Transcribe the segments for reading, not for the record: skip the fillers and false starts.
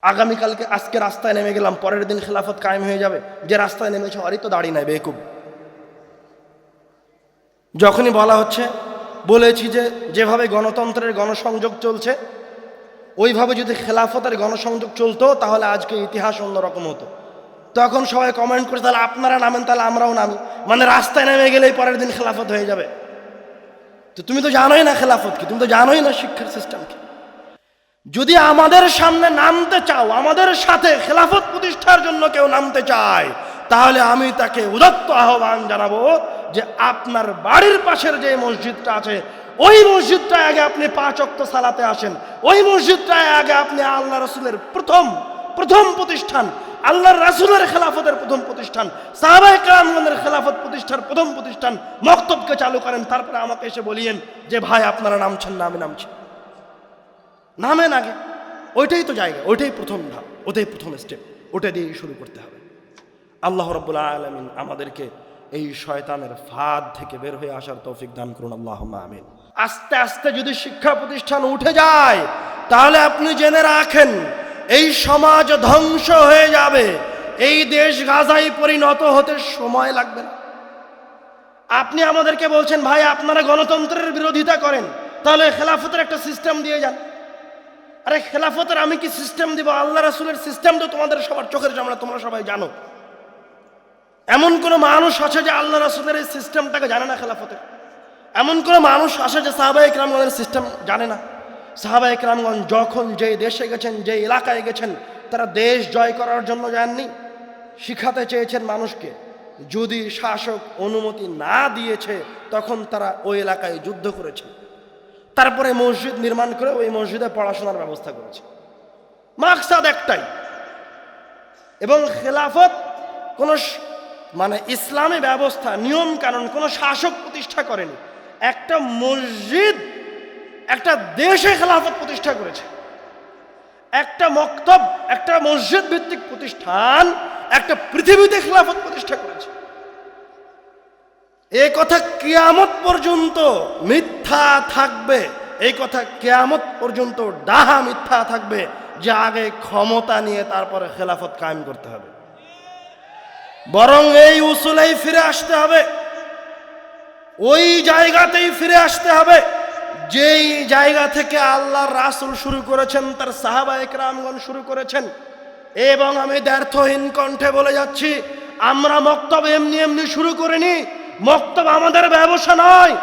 আগামীকালকে আজকে রাস্তায় নেমে গেলাম, পরের দিন খেলাফত কায়েম হয়ে যাবে। যে রাস্তায় নেমেছে ওরই তো দাড়ি নাই, বেকুব। যখনই বলা হচ্ছে, বলেছি যে যেভাবে গণতন্ত্রের গণসংযোগ চলছে ওইভাবে যদি খেলাফতের গণসংযোগ চলতো তাহলে আজকে ইতিহাস অন্যরকম হতো। তখন সবাই কমেন্ট করে, তাহলে আপনারা নামেন, তাহলে আমরাও নামি, মানে রাস্তায় নেমে গেলেই পরের দিন খেলাফত হয়ে যাবে। তো তুমি তো জানোই না খেলাফত কি, তুমি তো জানোই না শিক্ষার সিস্টেম কি। যদি আমাদের সামনে নামতে চাও, আমাদের সাথে খেলাফত প্রতিষ্ঠার জন্য কেউ নামতে চায়, তাহলে আমি তাকে উদাত্ত আহ্বান জানাবো যে আপনার বাড়ির পাশের যে মসজিদটা আছে ওই মসজিদটায় আগে আপনি 5 ওয়াক্ত সালাতে আসেন। ওই মসজিদটায় আগে আপনি আল্লাহ রাসূলের প্রথম প্রতিষ্ঠান, আল্লাহর রাসূলের খেলাফতের প্রথম প্রতিষ্ঠান, সাহাবায়ে কেরামগণের খেলাফত প্রতিষ্ঠার প্রথম প্রতিষ্ঠান মক্তবকে চালু করেন। তারপরে আমাকে এসে বলিয়েন যে ভাই আপনারা নামছেন না, আমি নামছি। নামেন আগে, ওইটাই তো জায়গা, ওইটাই প্রথম ধাপ, ওটাই প্রথম স্টেপ, ওটা দিয়েই শুরু করতে হবে। আল্লাহ রাব্বুল আলামিন আমাদেরকে এই শয়তানের ফাঁদ থেকে বের হয়ে আসার তৌফিক দান করুন, আল্লাহুম্মা আমিন। আস্তে আস্তে যদি শিক্ষা প্রতিষ্ঠান উঠে যায় তাহলে আপনি জেনে রাখেন এই সমাজ ধ্বংস হয়ে যাবে, এই দেশ গাজায় পরিণত হতে সময় লাগবে না। আপনি আমাদেরকে বলছেন ভাই আপনারা গণতন্ত্রের বিরোধিতা করেন, তাহলে খেলাফতের একটা সিস্টেম দিয়ে যান। আরে খেলাফতের আমি কি সিস্টেম দিব? আল্লাহ রাসূলের সিস্টেম তো তোমাদের সবার চোখের সামনে, তোমরা সবাই জানো। এমন কোন মানুষ আছে যে আল্লাহ রাসূলের এই সিস্টেমটাকে জানে না? খেলাফতের এমন কোন মানুষ আছে যে সাহাবায়ে কেরামগণের সিস্টেম জানে না? সাহাবায়ে কেরামগণ যখন যে দেশে গেছেন, যে এলাকায় গেছেন, তারা দেশ জয় করার জন্য যাননি, শিখাতে চেয়েছেন মানুষকে। যদি শাসক অনুমতি না দিয়েছে তখন তারা ওই এলাকায় যুদ্ধ করেছে, তারপরে মসজিদ নির্মাণ করে ওই মসজিদে পড়াশোনার ব্যবস্থা করেছে। মাকসাদ একটাই। এবং খেলাফত কোন মানে ইসলামী ব্যবস্থা, নিয়ম কানুন কোন শাসক প্রতিষ্ঠা করেনি। একটা মসজিদ একটা দেশে খেলাফত প্রতিষ্ঠা করেছে, একটা মক্তব, একটা মসজিদ ভিত্তিক প্রতিষ্ঠান একটা পৃথিবীতে খেলাফত প্রতিষ্ঠা করেছে। এই কথা কিয়ামত পর্যন্ত মিথ্যা থাকবে, এই কথা কিয়ামত পর্যন্ত ডাহা মিথ্যা থাকবে যে আগে ক্ষমতা নিয়ে তারপরে খেলাফত কায়েম করতে হবে। বরং এই উসুলেই ফিরে আসতে হবে, ওই জায়গাতেই ফিরে আসতে হবে যেই জায়গা থেকে আল্লাহর রাসূল শুরু করেছেন, তার সাহাবায়ে কেরামগণ শুরু করেছেন। এবং আমি দ্ব্যর্থহীন কণ্ঠে বলে যাচ্ছি, আমরা মক্তব এমনি এমনি শুরু করিনি। মক্তব আমাদের ব্যবসা নয়।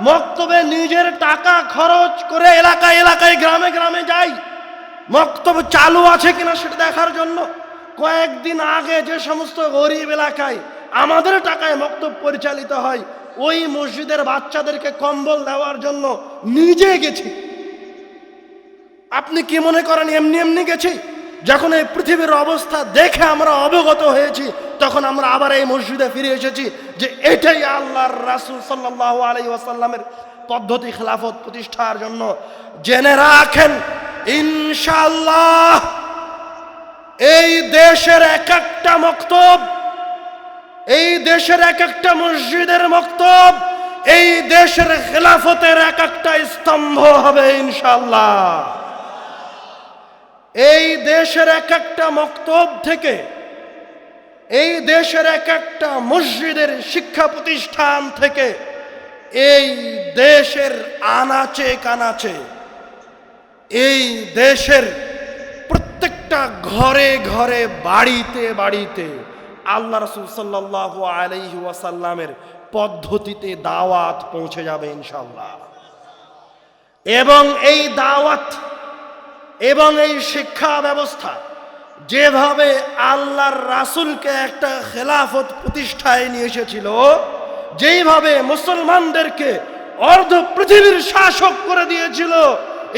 মক্তবে নিজের টাকা খরচ করে এলাকায় এলাকায় গ্রামে গ্রামে যাই, মক্তব চালু আছে কিনা সেটা দেখার জন্য। কয়েকদিন আগে যে সমস্ত গরিব এলাকায় আমাদের টাকায় মক্তব পরিচালিত হয়, ওই মসজিদের বাচ্চাদেরকে কম্বল দেওয়ার জন্য নিজে গেছি। আপনি কি মনে করেন এমনি এমনি গেছি? যখন এই পৃথিবীর অবস্থা দেখে আমরা অবগত হয়েছি, তখন আমরা আবার এই মসজিদে ফিরে এসেছি যে এটাই আল্লাহর রাসূল সাল্লাল্লাহু আলাইহি ওয়াসাল্লামের পদ্ধতি খেলাফত প্রতিষ্ঠার জন্য। জেনে রাখেন ইনশাআল্লাহ এই দেশের এক একটা মক্তব, এই দেশের এক একটা মসজিদের মক্তব, এই দেশের খেলাফতের এক একটা স্তম্ভ হবে ইনশাআল্লাহ। এই দেশের এক একটা মক্তব থেকে, এই দেশের এক একটা মসজিদের শিক্ষা প্রতিষ্ঠান থেকে এই দেশের আনাচে কানাচে, এই দেশের প্রত্যেকটা ঘরে ঘরে বাড়িতে বাড়িতে আল্লাহ রাসূল সাল্লাল্লাহু আলাইহি ওয়াসাল্লামের পদ্ধতিতে দাওয়াত পৌঁছে যাবে ইনশাআল্লাহ। এবং এই দাওয়াত এবং এই শিক্ষা ব্যবস্থা যেভাবে আল্লাহর রাসূলকে একটা খেলাফত প্রতিষ্ঠায় নিয়ে এসেছিল, যেইভাবে মুসলমানদেরকে অর্ধ পৃথিবীর শাসক করে দিয়েছিল,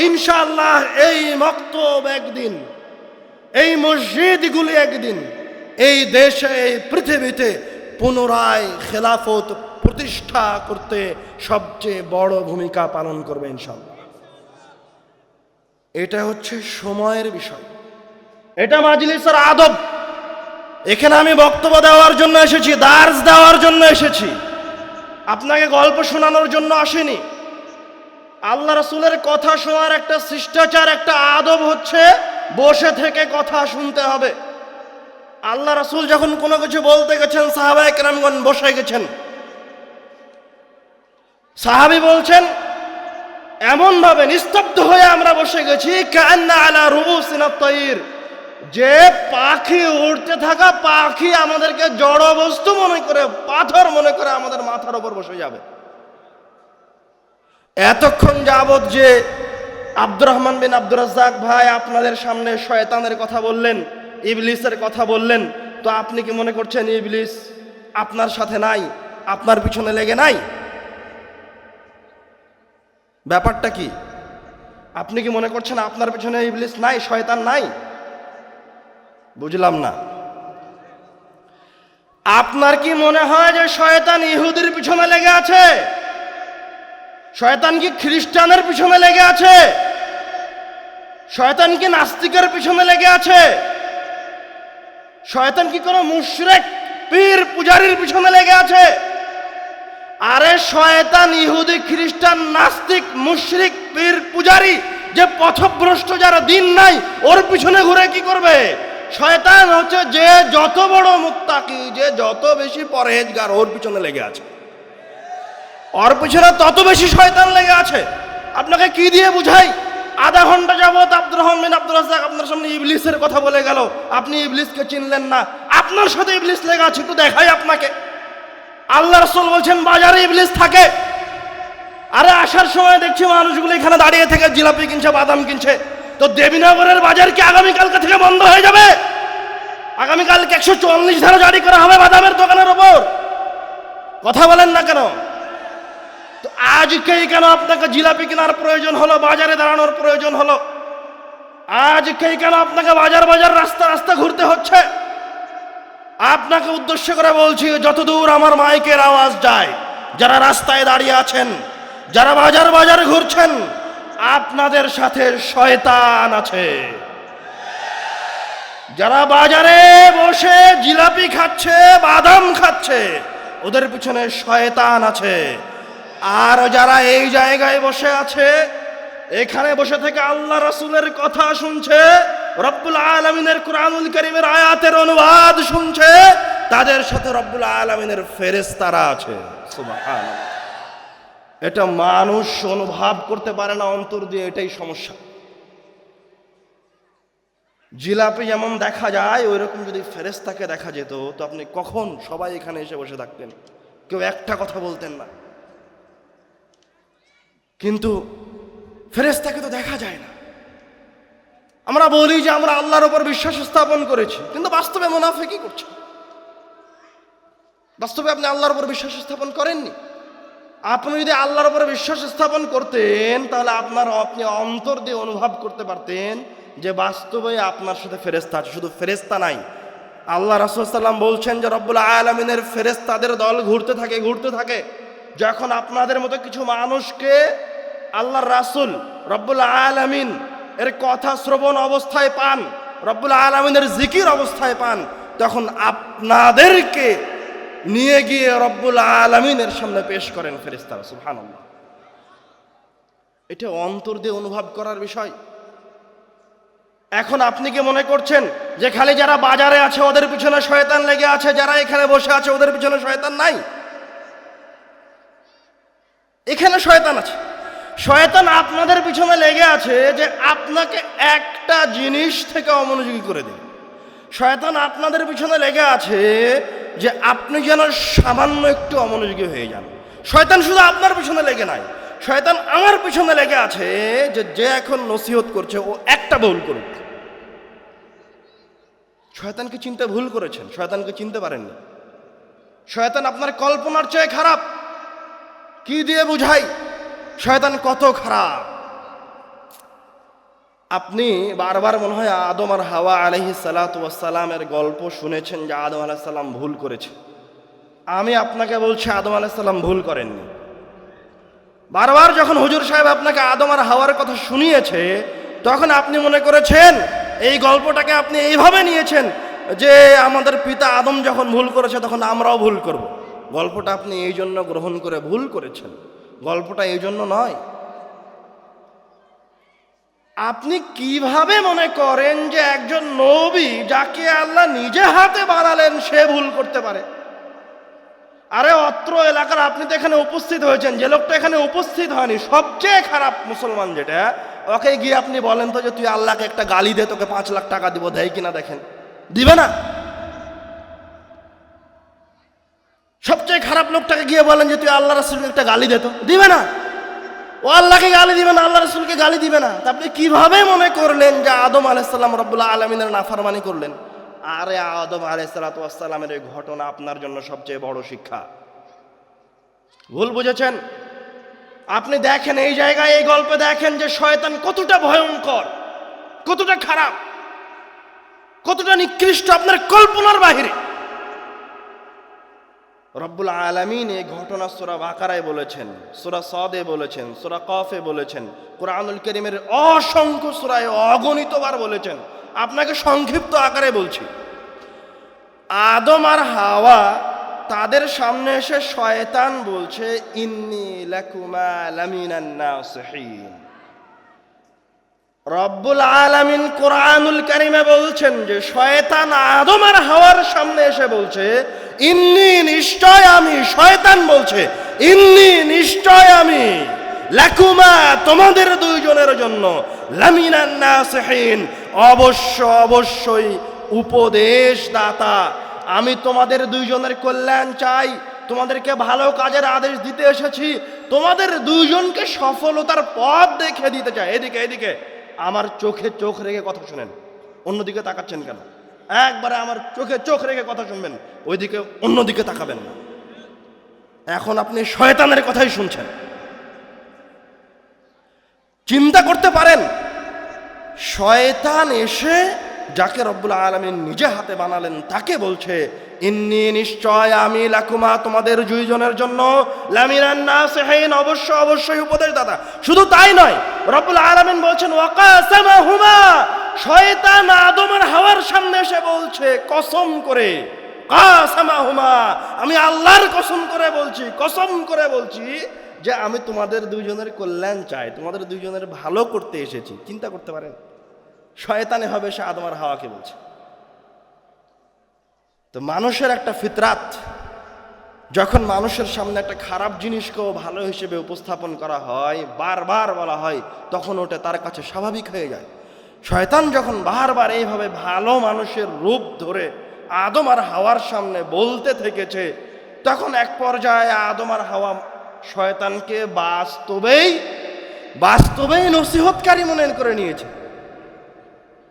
ইনশাআল্লাহ এই মক্তব একদিন, এই মসজিদগুলি একদিন এই দেশে, এই পৃথিবীতে পুনরায় খেলাফত প্রতিষ্ঠা করতে সবচেয়ে বড় ভূমিকা পালন করবে ইনশাআল্লাহ। এটা হচ্ছে সময়ের বিষয়, এটা মাজলিসের আদব। এখানে আমি বক্তব্য দেওয়ার জন্য এসেছি, দার্স দেওয়ার জন্য এসেছি, আপনাকে গল্প শোনানোর জন্য আসেনি। আল্লাহ রাসূলের কথা শোনার একটা শিষ্টাচার, একটা আদব হচ্ছে বসে থেকে কথা শুনতে হবে। আল্লাহ রাসূল যখন কোনো কিছু বলতে গেছেন, সাহাবায়ে কেরামগণ বসে গেছেন। সাহাবী বলছেন, এমন ভাবে নিস্তব্ধ হয়ে আমরা বসে গেছি, কান্না আলা রুউসিনা তাইর, যে পাখি উড়তে থাকা পাখি আমাদেরকে জড় বস্তু মনে করে, পাথর মনে করে আমাদের মাথার উপর বসে যাবে। এতক্ষণ যাবত যে আব্দুর রহমান বিন আব্দুর রাজ্জাক ভাই আপনাদের সামনে শয়তানের কথা বললেন, ইবলিসের কথা বললেন, তো আপনি কি মনে করছেন ইবলিস আপনার সাথে নাই, আপনার পিছনে লেগে নাই? ব্যাপারটা কি? আপনি কি মনে করছেন আপনার পিছনে ইবলিস নাই, শয়তান নাই? বুঝলাম না। আপনার কি মনে হয় যে শয়তান ইহুদির পিছনে লেগে আছে? শয়তান কি খ্রিস্টানের পিছনে লেগে আছে? শয়তান কি নাস্তিকের পিছনে লেগে আছে? শয়তান কি কোনো মুশরিক পীর পূজারীর পিছনে লেগে আছে? আরে শয়তান ইহুদি খ্রিস্টান নাস্তিক মুশরিক পীর পূজারী, যে পথভ্রষ্ট, যারা দিন নাই, ওর পিছনে ঘুরে কি করবে? শয়তান হচ্ছে যে যত বড় মুত্তাকি, যে যত বেশি পরহেজগার, ওর পিছনে লেগে আছে। ওর পিছনে তত বেশি শয়তান লেগে আছে। আপনাকে কি দিয়ে বুঝাই? আধা ঘন্টা যাবত আব্দুর রহমান বিন আব্দুর রাজ্জাক আপনার সামনে ইবলিসের কথা বলে গেল, আপনি ইবলিসকে চিনলেন না। আপনার সাথে ইবলিস লেগে আছে, একটু দেখাই আপনাকে। আল্লাহ রাসূল বলছেন বাজারে ইবলিস থাকে। আরে আসার সময় দেখছি মানুষগুলো এখানে দাঁড়িয়ে থেকে জিলাপি কিনছে, বাদাম কিনছে। তো দেবীনগরের বাজার কি আগামীকালকে থেকে বন্ধ হয়ে যাবে? আগামীকালকে 144 ধারা জারি করা হবে বাদামের দোকানের ওপর। কথা বলেন না কেন? তো আজকেই কেন আপনাকে জিলাপি কেনার প্রয়োজন হলো, বাজারে দাঁড়ানোর প্রয়োজন হলো? আজকেই কেন আপনাকে বাজার বাজার রাস্তা রাস্তা ঘুরতে হচ্ছে? আপনাকে উদ্দেশ্য করে বলছি, যতদূর আমার মাইকের আওয়াজ যায়, যারা রাস্তায় দাঁড়িয়ে আছেন, যারা বাজার বাজার ঘুরছেন, আপনাদের সাথে শয়তান আছে। যারা বাজারে বসে জিলাপি খাচ্ছে, বাদাম খাচ্ছে, ওদের পিছনে শয়তান আছে। আর যারা এই জায়গায় বসে আছে, এখানে বসে থেকে আল্লাহ রাসূলের কথা শুনছে, রব্বুল আলামিনের কুরআনুল কারীমের আয়াতের অনুবাদ শুনছে, তাদের সাথে রব্বুল আলামিনের ফেরেশতারা আছে। সুবহানাল্লাহ। এটা মানুষ অনুভব করতে পারে না অন্তর দিয়ে, এটাই সমস্যা। জিলাপি যেমন দেখা যায়, ওই রকম যদি ফেরেশতাকে দেখা যেত, তো আপনি কখন সবাই এখানে এসে বসে থাকতেন, কেউ একটা কথা বলতেন না। কিন্তু ফেরেশতাকে তো দেখা যায় না। আমরা বলি যে আমরা আল্লাহর উপর বিশ্বাস স্থাপন করেছি, কিন্তু বাস্তবে মুনাফিকি করছি। বাস্তবে আপনি আল্লাহর উপর বিশ্বাস স্থাপন করেননি। আপনি যদি আল্লাহর উপর বিশ্বাস স্থাপন করতেন, তাহলে আপনি অন্তর দিয়ে অনুভব করতে পারতেন যে বাস্তবে আপনার সাথে ফেরেশতা আছে। শুধু ফেরেশতা নাই, আল্লাহ রাসূল সাল্লাল্লাহু আলাইহি ওয়াসাল্লাম বলছেন যে রব্বুল আলামিনের ফেরেশতাদের দল ঘুরতে থাকে। যখন আপনাদের মতো কিছু মানুষকে আল্লাহর রাসূল রব্বুল আলামিন এর কথা শ্রবণ অবস্থায় পান, রব্বুল আলামিনের জিকির অবস্থায় পান, তখন আপনাদেরকে নিয়ে গিয়ে রব্বুল আলামিনের সামনে পেশ করেন ফেরেশতারা। সুবহানাল্লাহ। এটা অন্তর দিয়ে অনুভব করার বিষয়। এখন আপনি কি মনে করছেন যে খালি যারা বাজারে আছে ওদের পিছনে শয়তান লেগে আছে, যারা এখানে বসে আছে ওদের পিছনে শয়তান নাই? এখানে শয়তান আছে। শয়তান আপনাদের পিছনে লেগে আছে যে আপনাকে একটা জিনিস থেকে অমনোযোগী করে দেবে। শয়তান আপনাদের পিছনে লেগে আছে যে আপনি যেন সামান্য একটু অমনোযোগী হয়ে যান। শয়তান শুধু আপনার পিছনে লেগে নাই, শয়তান আমার পিছনে লেগে আছে যে এখন নসিহত করছে ও একটা ভুল করুক। শয়তানকে চিনতে ভুল করেছেন, শয়তানকে চিনতে পারেননি। শয়তান আপনার কল্পনার চেয়ে খারাপ। কি দিয়ে বুঝাই শয়তান কত খারাপ? আপনি বারবার মনে হয় আদম আর হাওয়া আলাইহিস সালাতু ওয়াস সালামের গল্প শুনেছেন যে আদম আলাইহিস সালাম ভুল করেছে। আমি আপনাকে বলছি আদম আলাইহিস সালাম ভুল করেননি। বারবার যখন হুজুর সাহেব আপনাকে আদম আর হাওয়ার কথা শুনিয়েছে, তখন আপনি মনে করেছেন, এই গল্পটাকে আপনি এইভাবে নিয়েছেন যে আমাদের পিতা আদম যখন ভুল করেছে তখন আমরাও ভুল করব। গল্পটা আপনি এই জন্য গ্রহণ করে ভুল করেছেন। গল্পটা এই জন্য নয়। আপনি কিভাবে মনে করেন যে একজন নবী যাকে আল্লাহ নিজে হাতে বানালেন সে ভুল করতে পারে? আরে অত্র এলাকার আপনি তো এখানে উপস্থিত হয়েছেন, যে লোকটা এখানে উপস্থিত হয়নি সবচেয়ে খারাপ মুসলমান যেটা, ওকে গিয়ে আপনি বলেন তো যে তুই আল্লাহকে একটা গালি দে, তোকে 5 লাখ টাকা দিব, দেয় কিনা দেখেন? দিবে না। সবচেয়ে খারাপ লোকটাকে গিয়ে বলেন যে তুই আল্লাহ রাসূলকে একটা গালি দে, তো দিবে না। ও আল্লাহকে গালি দিবে না, আল্লাহ রাসূলকে গালি দিবে না। তা আপনি কিভাবে মনে করলেন যে আদম আলাইহিস সালাম রব্বুল আলামিনের নাফরমানি করলেন? আরে আদম আলাইহিস সালামের এই ঘটনা আপনার জন্য সবচেয়ে বড় শিক্ষা। ভুল বুঝেছেন। আপনি দেখেন এই জায়গায়, এই গল্পে দেখেন যে শয়তান কতটা ভয়ঙ্কর, কতটা খারাপ, কতটা নিকৃষ্ট, আপনার কল্পনার বাহিরে। রব্বুল আলামিন এই ঘটনা সূরা বাকারায় বলেছেন, সূরা সাদে বলেছেন, সূরা কফে বলেছেন, কুরআনুল কারীমের অসংখ্য সূরায় অগণিতবার বলেছেন। আপনাকে সংক্ষিপ্ত আকারে বলছি। আদম আর হাওয়া তাদের সামনে এসে শয়তান বলছে, ইন্নী লাকুমা লামিনান নাসিহিন। রব্বুল আলামিন কুরআনুল কারীমে বলছেন যে শয়তান আদম আর হাওয়ার সামনে এসে বলছে, ইন্নী নিশ্চয় আমি, শয়তান বলছে ইন্নী নিশ্চয় আমি, লাকুমা তোমাদের দুইজনের জন্য, লামিনান নাসিহিন অবশ্যই উপদেশদাতা। আমি তোমাদের দুইজনের কল্যাণ চাই, তোমাদেরকে ভালো কাজের আদেশ দিতে এসেছি, তোমাদের দুইজনকে সফলতার পথ দেখে দিতে চাই। এদিকে আমার চোখে চোখ রেখে কথা শুনেন, অন্যদিকে তাকাচ্ছেন কেন? একবারে আমার চোখে চোখ রেখে কথা শুনবেন, ওইদিকে অন্যদিকে তাকাবেন না। এখন আপনি শয়তানের কথাই শুনছেন। চিন্তা করতে পারেন, শয়তান এসে যাকে রব্বুল আলামিন নিজে হাতে বানালেন তাকে বলছে, ইন্নী নিশ্চয় আমি, লাকুমা তোমাদের দুইজনের জন্য, লামিনান নাসিহিন অবশ্যই উপদেশদাতা। শুধু তাই নয়, রব্বুল আলামিন বলছেন ওয়াকাসামাহুমা, শয়তান আদম আর হাওয়ার সামনে এসে বলছে কসম করে, কাসামাহুমা আমি আল্লাহর কসম করে বলছি যে আমি তোমাদের দুইজনের কল্যাণ চাই, তোমাদের দুইজনের ভালো করতে এসেছি। চিন্তা করতে পারেন, শয়তানে হবে সে আদম আর হাওয়াকে বলছে। তো মানুষের একটা ফিতরাত, যখন মানুষের সামনে একটা খারাপ জিনিসকেও ভালো হিসেবে উপস্থাপন করা হয়, বারবার বলা হয়, তখন ওটা তার কাছে স্বাভাবিক হয়ে যায়। শয়তান যখন বারবার এইভাবে ভালো মানুষের রূপ ধরে আদম আর হাওয়ার সামনে বলতে থেকেছে, তখন এক পর্যায়ে আদম আর হাওয়া শয়তানকে বাস্তবেই নসিহতকারী মনে করে নিয়েছে।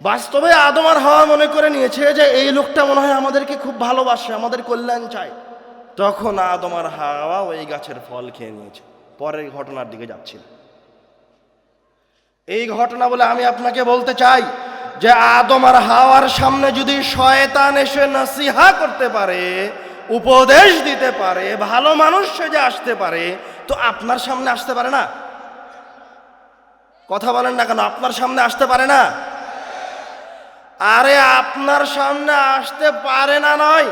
বাস্তবে আদম আর হাওয়া মনে করে নিয়েছে যে এই লোকটা মনে হয় আমাদেরকে খুব ভালোবাসে, আমাদের কল্যাণ চায়। তখন আদম আর হাওয়া ওই গাছের ফল খেয়ে নিয়েছে। পরের ঘটনার দিকে যাচ্ছি। এই ঘটনা বলে আমি আপনাকে বলতে চাই যে আদম আর হাওয়ার সামনে যদি শয়তান এসে নসিহা করতে পারে, উপদেশ দিতে পারে, ভালো মানুষ সেজে আসতে পারে, তো আপনার সামনে আসতে পারে না? কথা বলেন না কেন? আপনার সামনে আসতে পারে না? আরে আপনার সামনে আসতে পারে না নয়,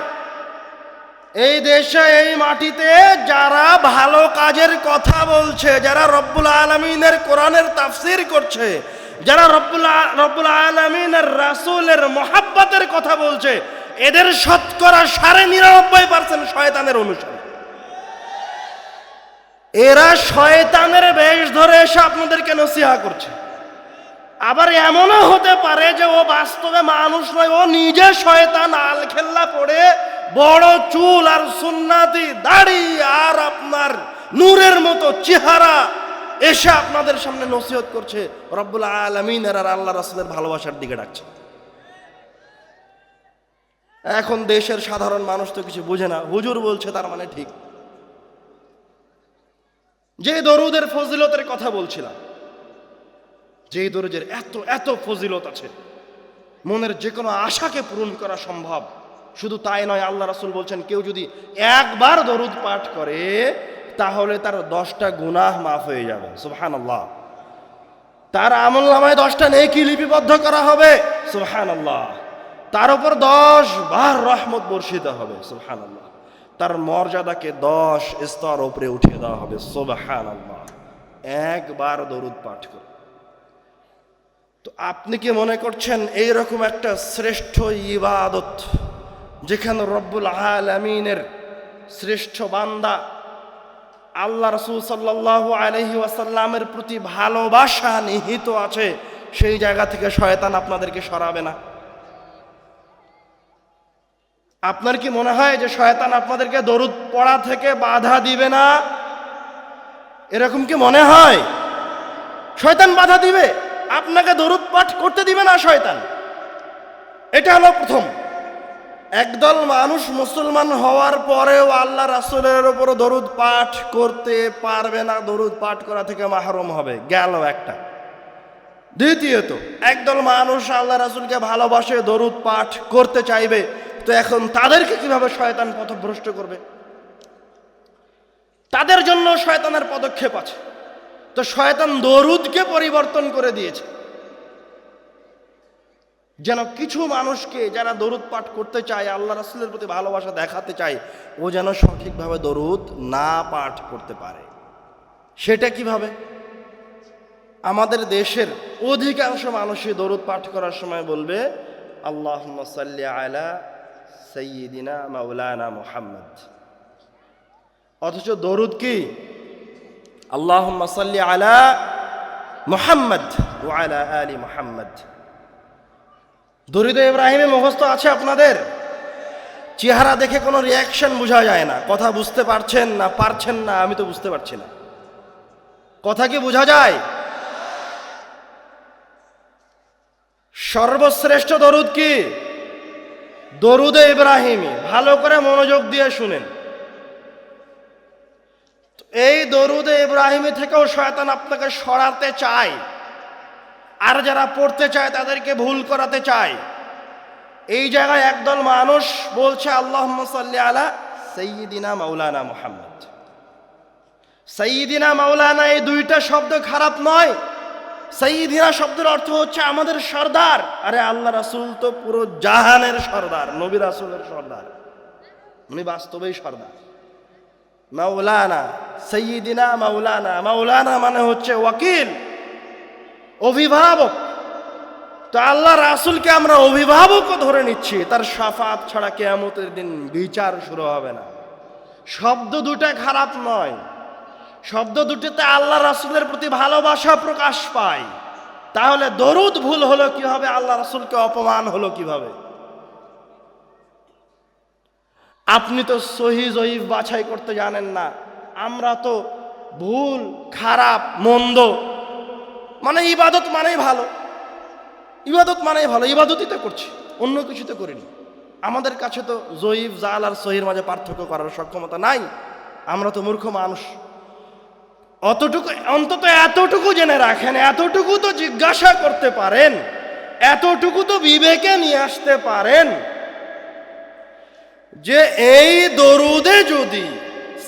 এই দেশে এই মাটিতে যারা ভালো কাজের কথা বলছে, যারা রব্বুল আলামিনের কোরআনের তাফসীর করছে, যারা রব্বুল আলামিনের রাসূলের মহাব্বতের কথা বলছে, এদের শতকরা 99.5% শয়তানের অনুসারী। এরা শয়তানের বেশ ধরে এসে আপনাদেরকে নসিহা করছে। আবার এমনও হতে পারে যে ও বাস্তবে মানুষ নয়, ও নিজে শয়তান, আলখেল্লা পড়ে, বড় চুল আর সুন্নাতি দাড়ি আর আপনার নূরের মতো চেহারা, এসে আপনাদের সামনে নসিহত করছে, রব্বুল আলামিনের আর আল্লাহ রাসূলের ভালোবাসার দিকে ডাকছে। এখন দেশের সাধারণ মানুষ তো কিছু বুঝে না, হুজুর বলছে তার মানে ঠিক। যে দরুদের ফজিলতের কথা বলছিলাম, যে দরুদের এত ফজিলত আছে, মনের যে কোনো আশাকে পূরণ করা সম্ভব। শুধু তাই নয়, আল্লাহ রাসূল বলছেন কেউ যদি একবার দরুদ পাঠ করে তাহলে তার 10টা গুনাহ মাফ হয়ে যাবে। সুবহানাল্লাহ। তার আমলনামায় 10টা নেকি লিপিবদ্ধ করা হবে। সুবহানাল্লাহ। তার উপর 10 বার রহমত বর্ষিত হবে। সুবহানাল্লাহ। তার মর্যাদাকে 10 স্তর উপরে উঠিয়ে দেওয়া হবে। সুবহানাল্লাহ। একবার দরুদ পাঠ করে। তো আপনি কি মনে করছেন এইরকম একটা শ্রেষ্ঠ ইবাদত, যেখানে রব্বুল আলামিনের শ্রেষ্ঠ বান্দা আল্লাহ রাসূল সাল্লাল্লাহু আলাইহি ওয়াসাল্লামের প্রতি ভালোবাসা নিহিত আছে, সেই জায়গা থেকে শয়তান আপনাদেরকে সরাবে না? আপনার কি মনে হয় যে শয়তান আপনাদেরকে দরুদ পড়া থেকে বাধা দিবে না? এরকম কি মনে হয়? শয়তান বাধা দিবে, আপনাকে দরুদ পাঠ করতে দিবে না শয়তান। এটা হলো প্রথম। একদল মানুষ মুসলমান হওয়ার পরেও আল্লাহ রাসূলের উপর দরুদ পাঠ করতে পারবে না, দরুদ পাঠ করা থেকে মাহরুম হবে, গেল একটা। দ্বিতীয়ত, একদল মানুষ আল্লাহ রাসূলকে ভালোবাসে, দরুদ পাঠ করতে চাইবে, তো এখন তাদেরকে কিভাবে শয়তান পথভ্রষ্ট করবে? তাদের জন্য শয়তানের পদক্ষেপ আছে। তো শয়তান দরুদকে পরিবর্তন করে দিয়েছে, যেন কিছু মানুষকে যারা দরুদ পাঠ করতে চায়, আল্লাহ রাসূলের প্রতি ভালোবাসা দেখাতে চায়, ও যেন সঠিকভাবে দরুদ না পাঠ করতে পারে। সেটা কিভাবে? আমাদের দেশের অধিকাংশ মানুষই দরুদ পাঠ করার সময় বলবে আল্লাহুম্মা সাল্লি আলা সাইয়্যিদিনা মাওলানা মুহাম্মদ। অথচ দরুদ কি? আল্লাহুম্মা সাল্লি আলা মুহাম্মদ ওয়া আলা আলি মুহাম্মদ। দরুদ ইব্রাহিমে মুখস্থ আছে আপনাদের? চেহারা দেখে কোনো রিয়াকশন বোঝা যায় না, কথা বুঝতে পারছেন না পারছেন না, আমি তো বুঝতে পারছি না। কথা কি বোঝা যায়? সর্বশ্রেষ্ঠ দরুদ কি? দরুদে ইব্রাহিমি। ভালো করে মনোযোগ দিয়ে শুনেন। এই দরুদে ইব্রাহিমি থেকেও শয়তান আপনাকে সরাতে চায়, আর যারা পড়তে চায় তাদেরকে ভুল করাতে চায়। এই জায়গায় একদল মানুষ বলছে আল্লাহুম্মা সাল্লি আলা সাইয়্যিদিনা মাওলানা মুহাম্মদ। সাইয়্যিদিনা মাওলানা এই দুইটা শব্দ খারাপ নয়। সাইয়্যিদিনা শব্দের অর্থ হচ্ছে আমাদের সর্দার। আরে আল্লাহ রাসূল তো পুরো জাহানের সর্দার, নবী রাসূলের সর্দার, উনি বাস্তবেই সর্দার। মাওলানা, সাইয়্যিদিনা মাওলানা, মাওলানা মানে হচ্ছে ওয়াকিল, অভিভাবক। তো আল্লাহ রাসূলকে আমরা অভিভাবকও ধরে নিচ্ছি, তার শাফাত ছাড়া কিয়ামতের দিন বিচার শুরু হবে না। শব্দ দুটা খারাপ নয়, শব্দ দুটিতে আল্লাহ রাসূলের প্রতি ভালোবাসা প্রকাশ পায়। তাহলে দরুদ ভুল হলো কিভাবে? আল্লাহ রাসূলকে অপমান হলো কিভাবে? আপনি তো সহিহ জয়ীফ বাছাই করতে জানেন না, আমরা তো ভুল খারাপ মন্দ মানে ইবাদত মানেই ভালো, ইবাদত মানেই ভালো, ইবাদতই তো করছি, অন্য কিছু তো করিনি। আমাদের কাছে তো জয়ীফ জাল আর সহির মাঝে পার্থক্য করার সক্ষমতা নাই, আমরা তো মূর্খ মানুষ। অতটুকু অন্তত এতটুকু জেনে রাখেন, এতটুকু তো জিজ্ঞাসা করতে পারেন, এতটুকু তো বিবেকে নিয়ে আসতে পারেন যে এই দরুদে যদি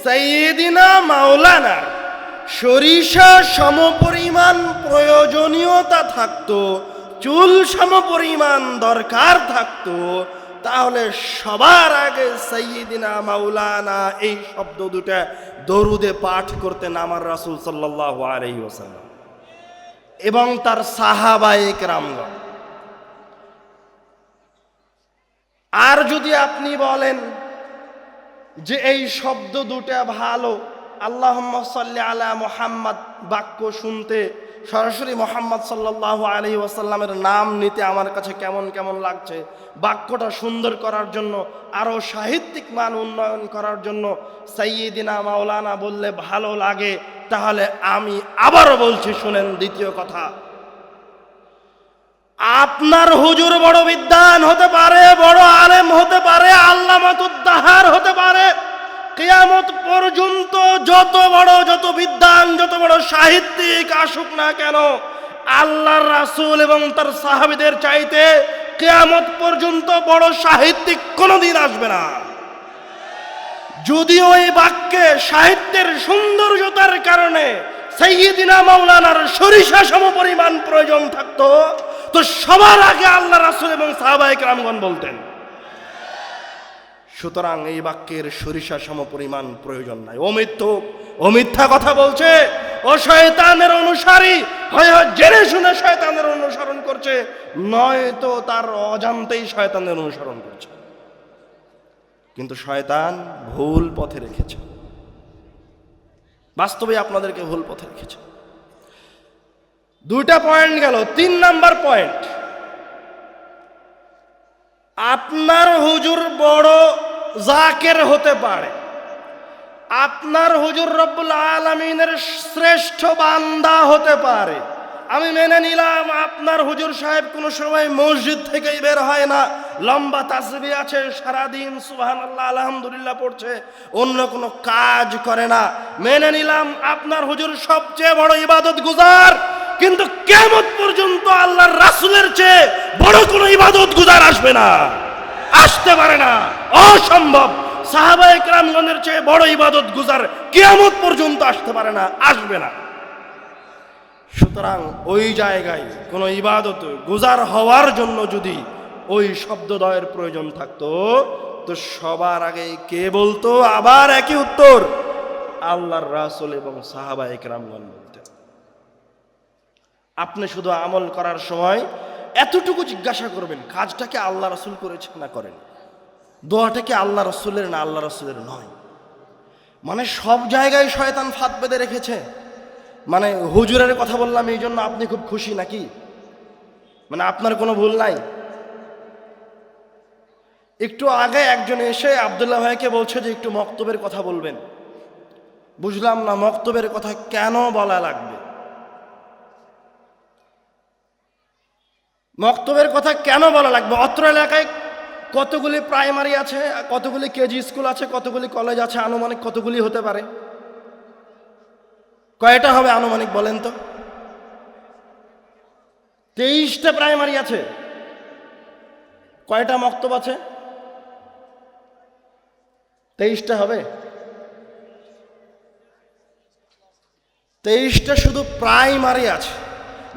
সাইয়্যিদিনা মাওলানার সরিষা সমপরিমাণ প্রয়োজনীয়তা থাকতো, চুল সমপরিমাণ দরকার থাকতো, তাহলে সবার আগে সাইয়্যিদিনা মাওলানা এই শব্দ দুটা দরুদে পাঠ করতেন আমার রাসূল সাল্লাল্লাহু আলাইহি ওয়াসাল্লাম এবং তার সাহাবায়ে কেরামগণ। আর যদি আপনি বলেন যে এই শব্দ দুটা ভালো, আল্লাহুম্মা সাল্লি আলা মুহাম্মদ বাক্য শুনতে সরাসরি মুহাম্মদ সাল্লাল্লাহু আলাইহি ওয়াসাল্লামের নাম নিতে আমার কাছে কেমন কেমন লাগছে, বাক্যটা সুন্দর করার জন্য, আরও সাহিত্যিক মান উন্নয়ন করার জন্য সাইয়্যিদিনা মাওলানা বললে ভালো লাগে, তাহলে আমি আবারও বলছি শুনেন। দ্বিতীয় কথা, আপনার হুজুর বড় বিদ্বান হতে পারে, বড় আলেম হতে পারে, আল্লামাতুদ্দাহার হতে পারে, কিয়ামত পর্যন্ত যত বিদ্বান যত বড় সাহিত্যিক আসুক না কেন, আল্লাহর রাসূল এবং তার সাহাবীদের চাইতে কিয়ামত পর্যন্ত বড় সাহিত্যিক কোনোদিন আসবে না। যদি ওই বাক্যে সাহিত্যের সৌন্দর্যতার কারণে সাইয়্যিদিনা মাওলানার সরিষা সমপরিমাণ প্রয়োজন থাকতো, তো সবার আগে আল্লাহ রাসূল এবং সাহাবায়ে কেরামগণ বলতেন। সুতরাং এই বাক্যের সরিষা সমপরিমাণ প্রয়োজন নাই। ও মিথ্যা কথা বলছে, ও শয়তানের অনুসারী, হয় জেনে শুনে শয়তানের অনুসরণ করছে, নয়তো তার অজান্তেই শয়তানের অনুসরণ করছে। কিন্তু শয়তান ভুল পথে রেখেছে, বাস্তবে আপনাদেরকে ভুল পথে রেখেছে। দুইটা পয়েন্ট গেল। 3 নাম্বার পয়েন্ট, আপনার হুজুর বড় জাকের হতে পারে, আপনার হুজুর রব্বুল আলামিনের শ্রেষ্ঠ বান্দা হতে পারে। আমি মেনে নিলাম আপনার হুজুর সাহেব কোনো সময় মসজিদ থেকেই বের হয় না, লম্বা তাসবিহ আছে, সারাদিন সুবহানাল্লাহ আলহামদুলিল্লাহ পড়ছে, অন্য কোনো কাজ করে না। মেনে নিলাম আপনার হুজুর সবচেয়ে বড় ইবাদত গুজার, কিন্তু কিয়ামত পর্যন্ত আল্লাহর রাসূলের চেয়ে বড় কোনো ইবাদত গুজার আসবে না, আসতে পারে না, অসম্ভব। সাহাবায়ে কেরামগণের চেয়ে বড় ইবাদত গুজার কিয়ামত পর্যন্ত আসতে পারে না, আসবে না। সুতরাং ওই জায়গায় কোনো ইবাদত গুজার হওয়ার জন্য যদি ওই শব্দদ্বয়ের প্রয়োজন থাকতো, তো সবার আগে কে বলতো? আবার একই উত্তর, আল্লাহর রাসূল এবং সাহাবায়ে কেরামগণ বলতেন। আপনি শুধু আমল করার সময় এতটুকু জিজ্ঞাসা করবেন, কাজটাকে আল্লাহ রাসূল করেছে না করেন, দোয়াটাকে আল্লাহ রাসূলের না আল্লাহ রাসূলের নয়। মানে সব জায়গায় শয়তান ফাঁদ বেঁধে রেখেছে। মানে হুজুরের কথা বললাম এই জন্য আপনি খুব খুশি নাকি? মানে আপনার কোনো ভুল নাই? একটু আগে একজন এসে আব্দুল্লাহ ভাইকে বলছে যে একটু মক্তবের কথা বলবেন। বুঝলাম না মক্তবের কথা কেন বলা লাগবে, মক্তবের কথা কেন বলা লাগবে? অত্র এলাকায় কতগুলি প্রাইমারি আছে, কতগুলি কেজি স্কুল আছে, কতগুলি কলেজ আছে, আনুমানিক কতগুলি হতে পারে? কয়টা হবে আনুমানিক বলেন তো? 23টা প্রাইমারি আছে। কয়টা মক্তব আছে? 23টা হবে? 23টা শুধু প্রাইমারি আছে।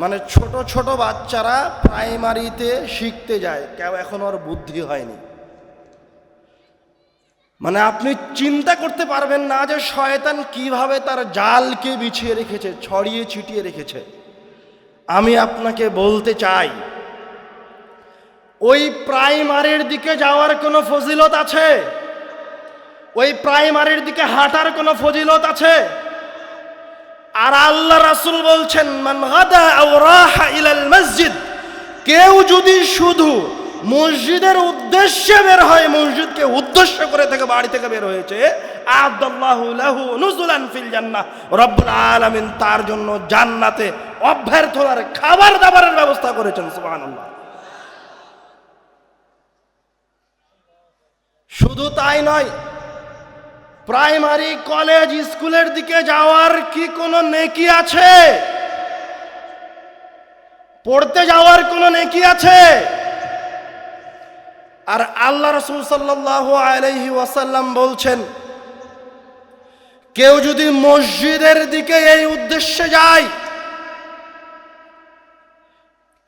মানে ছোট ছোট বাচ্চারা প্রাইমারিতে শিখতে যায়, কেউ এখন আর বুদ্ধি হয়নি। মানে আপনি চিন্তা করতে পারবেন না যে শয়তান কিভাবে তার জালকে বিছিয়ে রেখেছে, ছড়িয়ে ছিটিয়ে রেখেছে। আমি আপনাকে বলতে চাই, ওই প্রাইমারির দিকে যাওয়ার কোনো ফজিলত আছে? ওই প্রাইমারির দিকে হাঁটার কোনো ফজিলত আছে? আর আল্লাহ রাসূল বলছেন, মান গাদা আও রাহা ইলাল মসজিদ, কেউ যদি শুধু মসজিদের উদ্দেশ্যে বের হয়, মসজিদকে উদ্দেশ্য করে থেকে বাড়ি থেকে বের হয়েছে, আদাল্লাহু লাহু নুজুলান ফিল জান্নাহ, রব্বুল আলামিন তার জন্য জান্নাতে অভ্যর্থনার খাবার দাবারের ব্যবস্থা করেছেন। সুবহানাল্লাহ। শুধু তাই নয়, প্রাইমারি কলেজ স্কুলের দিকে যাওয়ার কি কোনো নেকি আছে? পড়তে যাওয়ার কোনো নেকি আছে? আর আল্লাহ রাসূল সাল্লাল্লাহু আলাইহি ওয়াসাল্লাম বলছেন, কেউ যদি মসজিদের দিকে এই উদ্দেশ্যে যায়,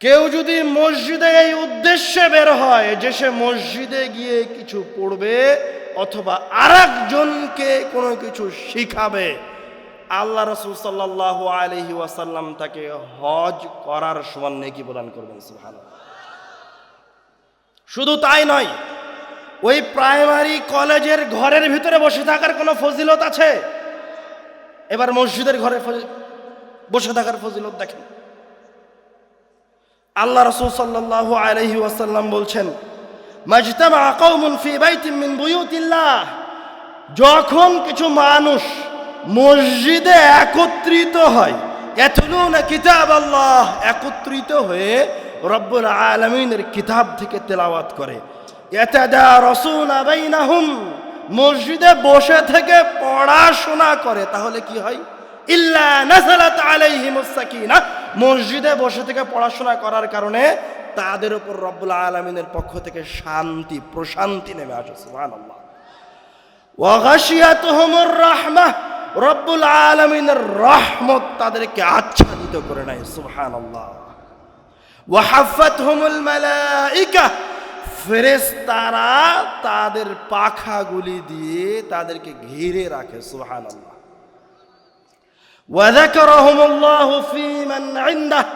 কেউ যদি মসজিদে এই উদ্দেশ্যে বের হয় যে সে মসজিদে গিয়ে কিছু পড়বে অথবা আরেকজনকে কোনো কিছু শিখাবে, আল্লাহ রাসূল সাল্লাল্লাহু আলাইহি ওয়াসাল্লাম তাকে হজ করার সমান নেকি প্রদান করবেন। সুবহানাল্লাহ। শুধু তাই নয়, ওই প্রাইমারি কলেজের ঘরের ভিতরে বসে থাকার কোনো ফজিলত আছে? এবার মসজিদের ঘরে বসে থাকার ফজিলত দেখেন। আল্লাহ রাসূল সাল্লাল্লাহু আলাইহি ওয়াসাল্লাম বলছেন, মাজতামা কওমুন ফি বাইতিন মিন বুয়ুতিল্লাহ, যখন কিছু মানুষ মসজিদে একত্রিত হয়, ইয়াতলুনা কিতাবাল্লাহ, একত্রিত হয়ে রব্বুল আলামিনের কিতাব থেকে তেলাওয়াত করে, ইয়াতাদারাসুনা বাইনাহুম, মসজিদে বসে থেকে পড়াশোনা করে, তাহলে কি হয়? ইল্লা নাযালাত আলাইহিমুস সাকিনাহ, মসজিদে বসে থেকে পড়াশোনা করার কারণে তাদের উপর রব্বুল আলামিনের পক্ষ থেকে শান্তি প্রশান্তি নেমে আসে। সুবহানাল্লাহ। ওয়া গাশিয়াতুহুমুর রাহমাহ, রব্বুল আলামিনের রহমত তাদেরকে আচ্ছাদিত করে নেয়। সুবহানাল্লাহ। ওয়া হাফাতহুমুল মালায়েকা, ফেরেশতারা তাদের পাখাগুলি দিয়ে তাদেরকে ঘিরে রাখে। সুবহানাল্লাহ। ওয়াযাকারাহুমুল্লাহু ফী মান ইনদাহ,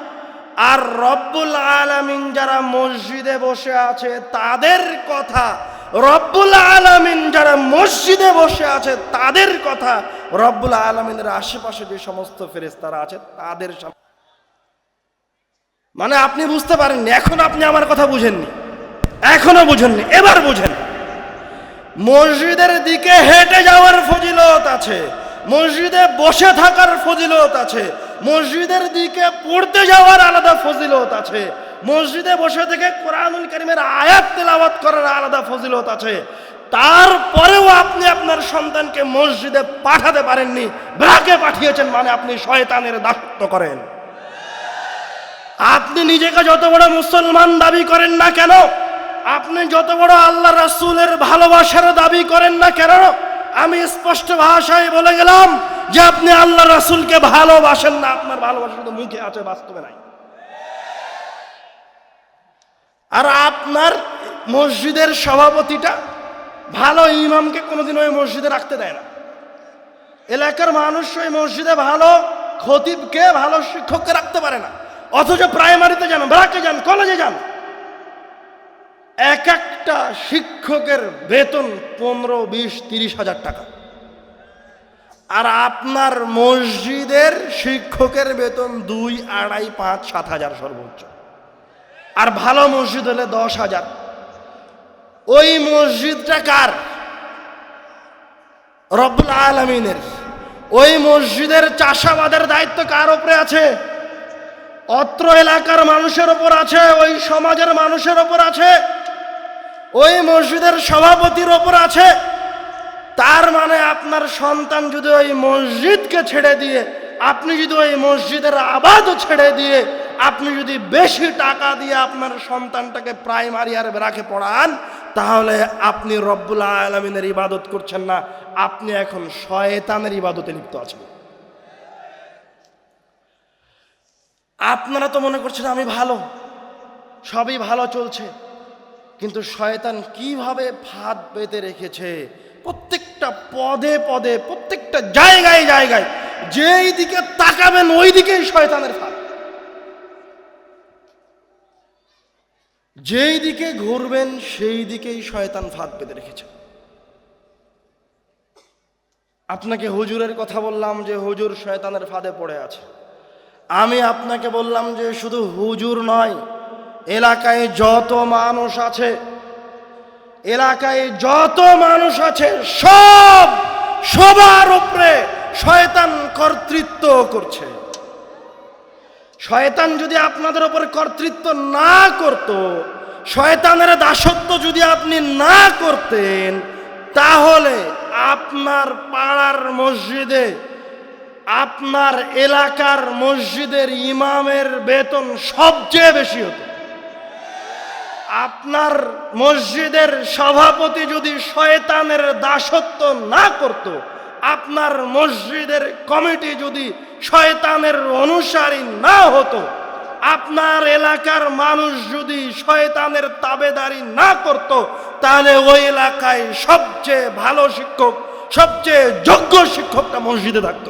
আর রব্বুল আলামিন যারা মসজিদে বসে আছে তাদের কথা, রব্বুল আলামিন যারা মসজিদে বসে আছে তাদের কথা রব্বুল আলামিনের আশেপাশে যে সমস্ত ফেরেশতারা আছে তাদের সামনে। মানে আপনি বুঝতে পারেননি, এখন আপনি আমার কথা বুঝেননি, এখনো বুঝেননি, এবার বুঝেন। মসজিদের দিকে হেঁটে যাওয়ার ফজিলত আছে, মসজিদে বসে থাকার ফজিলত আছে, মসজিদের দিকে পড়তে যাওয়ার আলাদা ফজিলত আছে, মসজিদে বসে থেকে কোরআনুল কারীমের আয়াত তেলাওয়াত করার আলাদা ফজিলত আছে। তারপরেও আপনি আপনার সন্তানকে মসজিদে পাঠাতে পারেননি, ব্রাকে পাঠিয়েছেন, মানে আপনি শয়তানের দাসত্ব করেন। আপনি নিজেকে যত বড় মুসলমান দাবি করেন না কেন, আপনি যত বড় আল্লাহ রাসূলের ভালোবাসার দাবি করেন না কেন, আমি স্পষ্ট ভাষায় বলে গেলাম যে আপনি আল্লাহ রাসূলকে ভালোবাসেন না, আপনার ভালোবাসা শুধু মুখে আছে, বাস্তবে নাই। আর আপনার মসজিদের সভাপতিটা ভালো ইমামকে কোনোদিন ওই মসজিদে রাখতে দেয় না, এলাকার মানুষ ওই মসজিদে ভালো খতিবকে, ভালো শিক্ষককে রাখতে পারে না, অথচ প্রাইমারিতে যান, ব্রাকে যান, কলেজে যান, এক একটা শিক্ষকের বেতন 15, 20, 30 হাজার টাকা। আর আপনার মসজিদের শিক্ষকের বেতন 2, 2.5, 5, 7 হাজার সর্বোচ্চ, আর ভালো মসজিদ হলে 10,000। ওই মসজিদটা কার? রব্বুল আলামিনের। ওই মসজিদের চাষাবাদের দায়িত্ব কার উপরে আছে? অত্র এলাকার মানুষের উপর আছে, ওই সমাজের মানুষের উপর আছে, ওই মসজিদের সভাপতির ওপর আছে। তার মানে আপনার সন্তান যদি ওই মসজিদকে ছেড়ে দিয়ে, আপনি যদি ওই মসজিদের আবাদ ছেড়ে দিয়ে, আপনি যদি বেশি টাকা দিয়ে আপনার সন্তানটাকে প্রাইমারি আর ব্রাকে পড়ান, তাহলে আপনি রব্বুল আলামিনের ইবাদত করছেন না, আপনি এখন শয়তানের ইবাদতে লিপ্ত আছেন। আপনারা তো মনে করছেন আমি ভালো, সবই ভালো চলছে, কিন্তু শয়তান কিভাবে ফাঁদ পেতে রেখেছে প্রত্যেকটা পদে পদে, প্রত্যেকটা জায়গায় জায়গায়, যেই দিকে তাকাবেন ওই দিকেই শয়তানের ফাঁদ, যেই দিকে ঘুরবেন সেই দিকেই শয়তান ফাঁদ পেতে রেখেছে। আপনাকে হুজুরের কথা বললাম যে হুজুর শয়তানের ফাঁদে পড়ে আছে। আমি আপনাকে বললাম যে শুধু হুজুর নয়, এলাকায় যত মানুষ আছে, এলাকায় যত মানুষ আছে সবার উপরে শয়তান কর্তৃত্ব করছে। শয়তান যদি আপনাদের উপর কর্তৃত্ব না করত, শয়তানের দাসত্ব যদি আপনি না করতেন, তাহলে আপনার পাড়ার মসজিদে, আপনার এলাকার মসজিদের ইমামের বেতন সবচেয়ে বেশি হতো। আপনার মসজিদের সভাপতি যদি শয়তানের দাসত্ব না করত, আপনার মসজিদের কমিটি যদি শয়তানের অনুসারী না হতো, আপনার এলাকার মানুষ যদি শয়তানের তাবেদারি না করত, তাহলে ওই এলাকায় সবচেয়ে ভালো শিক্ষক, সবচেয়ে যোগ্য শিক্ষকটা মসজিদে থাকতো।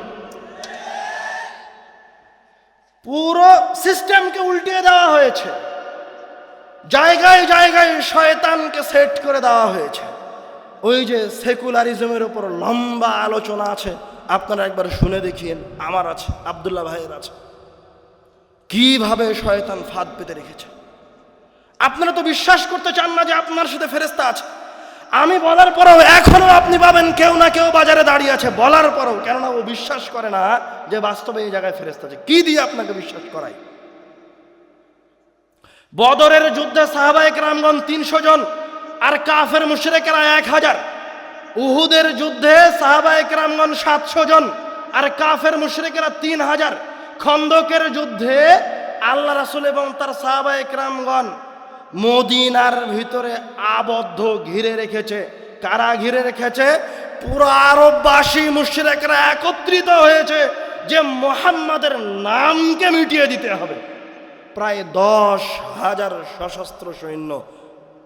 পুরো সিস্টেমকে উল্টিয়ে দেওয়া হয়েছে, জায়গায় জায়গায় শয়তানকে সেট করে দেওয়া হয়েছে। ওই যে সেকুলারিজমের উপর লম্বা আলোচনা আছে, আপনারা একবার শুনে দেখিয়েন, আমার আছে, আব্দুল্লাহ ভাইয়ের আছে, কিভাবে শয়তান ফাঁদ পেতে রেখেছে। আপনারা তো বিশ্বাস করতে চান না যে আপনার সাথে ফেরেশতা আছে। আমি বলার পরেও এখনো আপনি পাবেন কেউ না কেউ বাজারে দাঁড়িয়ে আছে, বলার পরেও, কেননা ও বিশ্বাস করে না যে বাস্তবে এই জায়গায় ফেরেশতা আছে। কি দিয়ে আপনাকে বিশ্বাস করাই? বদরের যুদ্ধে সাহাবায়ে কেরামগণ 300 জন, আর কাফের মুশরিকেরা 1000। উহুদের যুদ্ধে সাহাবায়ে কেরামগণ 700 জন, আর কাফের মুশরিকেরা 3000। খন্দকের যুদ্ধে আল্লাহ রাসূল এবং তার সাহাবায়ে কেরামগণ মদিনার ভিতরে আবদ্ধ ঘিরে রেখেছে। কারা ঘিরে রেখেছে? পুরো আরববাসী মুশরিকরা একত্রিত হয়েছে যে মুহাম্মাদের নামকে মিটিয়ে দিতে হবে। প্রায় 10,000 সশস্ত্র সৈন্য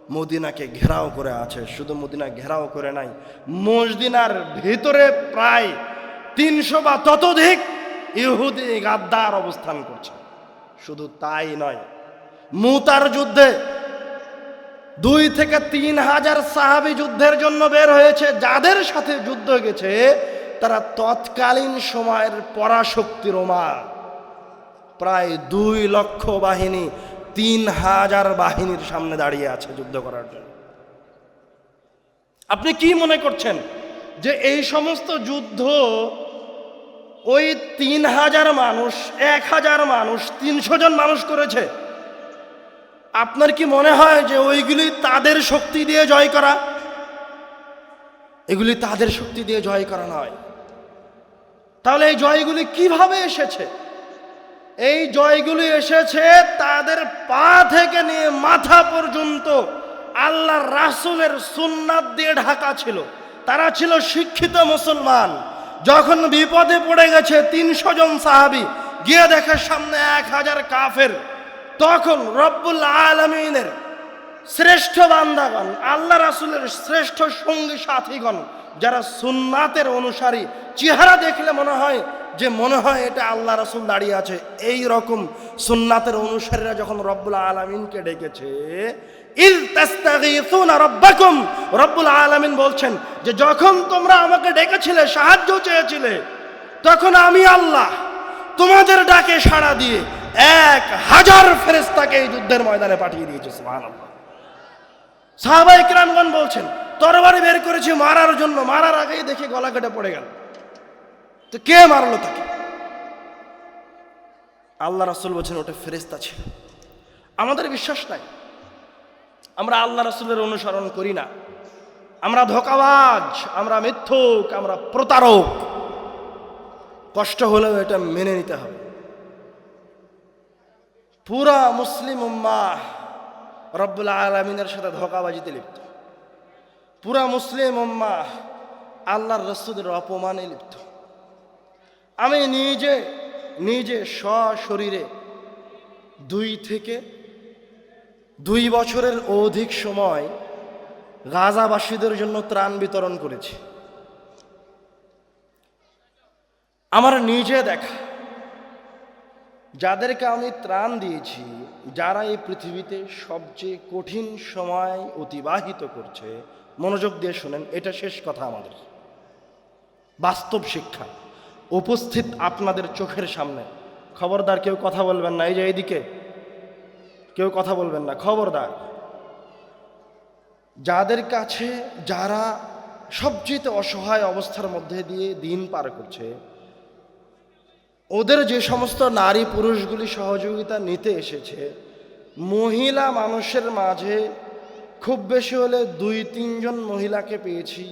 মদিনাকে ঘেরাও করে আছে। শুধু মদিনা ঘেরাও করে নাই, মদিনার ভিতরে প্রায় 300 বা ততোধিক ইহুদি গাদ্দার অবস্থান করছে। শুধু তাই নয়, মুতার যুদ্ধে 2 থেকে 3,000 সাহাবী যুদ্ধের জন্য বের হয়েছে। যাদের সাথে যুদ্ধ গেছে তারা তৎকালীন সময়ের পরাশক্তি রোমা। প্রায় 2 লক্ষ বাহিনী 3,000 বাহিনীর সামনে দাঁড়িয়ে আছে যুদ্ধ করার জন্য। আপনি কি মনে করছেন যে এই সমস্ত যুদ্ধ ওই 3,000 মানুষ, 1,000 মানুষ, 300 জন মানুষ করেছে? আপনার কি মনে হয় যে ওইগুলি তাদের শক্তি দিয়ে জয় করা? এগুলি তাদের শক্তি দিয়ে জয় করা নয়। তাহলে এই জয়গুলি কিভাবে এসেছে? এই জয়গুলি এসেছে তাদের পা থেকে নিয়ে মাথা পর্যন্ত আল্লাহর রাসূলের সুন্নাত দিয়ে ঢাকা ছিল। তারা ছিল শিক্ষিত মুসলমান। যখন বিপদে পড়ে গেছে 300 জন সাহাবী, গিয়ে দেখে সামনে 1,000 কাফের, তখন রব্বুল আলামিনের শ্রেষ্ঠ বান্দাগণ, আল্লাহ রাসূলের শ্রেষ্ঠ সঙ্গী সাথীগণ, যারা সুন্নাতের অনুসারী, চেহারা দেখলে মনে হয় এটা আল্লাহ রাসূল দাঁড়িয়ে আছে, এই রকম সুন্নাতের অনুসারীরা যখন রব্বুল আলামিনকে ডেকেছে, ইল তাস্তাগীসুনা রাব্বাকুম, রব্বুল আলামিন বলছেন যে যখন তোমরা আমাকে ডেকেছিলে, সাহায্য চেয়েছিলে, তখন আমি আল্লাহ তোমাদের ডাকে সাড়া দিয়ে 1,000 ফেরেশতাকে এই যুদ্ধের ময়দানে পাঠিয়ে দিয়েছে। সুবহানাল্লাহ। সাহাবায়ে কিরামগণ বলছেন তরবারি বের করেছি মারার জন্য, মারার আগেই দেখে গলা কেটে পড়ে গেল। তো কে মারলো তাকে? আল্লাহ রাসূল বলছেন ওটা ফেরেশতা ছিল। আমাদের বিশ্বাস নাই, আমরা আল্লাহ রাসূলের অনুসরণ করি না, আমরা ধোঁকাবাজ, আমরা মিথ্যুক, আমরা প্রতারক। কষ্ট হলেও এটা মেনে নিতে হবে। পুরা মুসলিম উম্মাহ রব্বুল আলামিনের সাথে ধোঁকাবাজিতে লিপ্ত। পুরা মুসলিম উম্মাহ আল্লাহর রাসূলের অপমানে লিপ্ত। আমি নিজে সশরীরে 2 বছরের অধিক সময় গাজাবাসীদের জন্য ত্রাণ বিতরণ করেছি। আমার নিজে দেখা, যাদেরকে আমি ত্রাণ দিয়েছি, যারা এই পৃথিবীতে সবচেয়ে কঠিন সময় অতিবাহিত করছে, মনোযোগ দিয়ে শুনেন, এটা শেষ কথা, আমাদের বাস্তব শিক্ষা উপস্থিত আপনাদের চোখের সামনে। খবরদার কেউ কথা বলবেন না, এই যে এইদিকে কেউ কথা বলবেন না, খবরদার। যাদের কাছে, যারা সবচেয়ে অসহায় অবস্থার মধ্যে দিয়ে দিন পার করছে, ওদের যে সমস্ত নারী পুরুষগুলি সহযোগিতা নিতে এসেছে, মহিলা মানুষের মাঝে খুব বেশি হলে 2-3 জন মহিলাকে পেয়েছি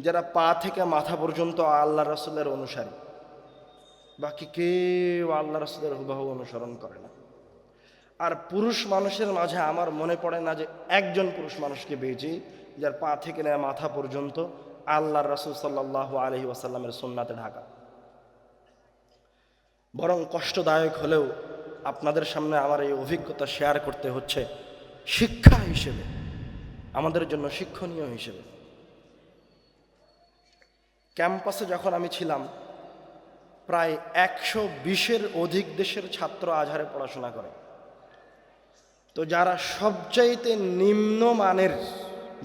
যারা পা থেকে মাথা পর্যন্ত আল্লাহ রাসূলের অনুসারী। বাকি কেউ আল্লাহ রাসূলের হুবহু অনুসরণ করে না। আর পুরুষ মানুষের মাঝে আমার মনে পড়ে না যে একজন পুরুষ মানুষকে পেয়েছি যার পা থেকে নেয় মাথা পর্যন্ত আল্লাহর রাসূল সাল্লাল্লাহু আলাইহি ওয়াসাল্লামের সুন্নাতে ঢাকা। বরং কষ্টদায়ক হলেও আপনাদের সামনে আমার এই অভিজ্ঞতা শেয়ার করতে হচ্ছে শিক্ষা হিসেবে, আমাদের জন্য শিক্ষণীয় হিসেবে। ক্যাম্পাসে যখন আমি ছিলাম, প্রায় 120-এর অধিক দেশের ছাত্র আজহারে পড়াশোনা করে। তো যারা সবচাইতে নিম্নমানের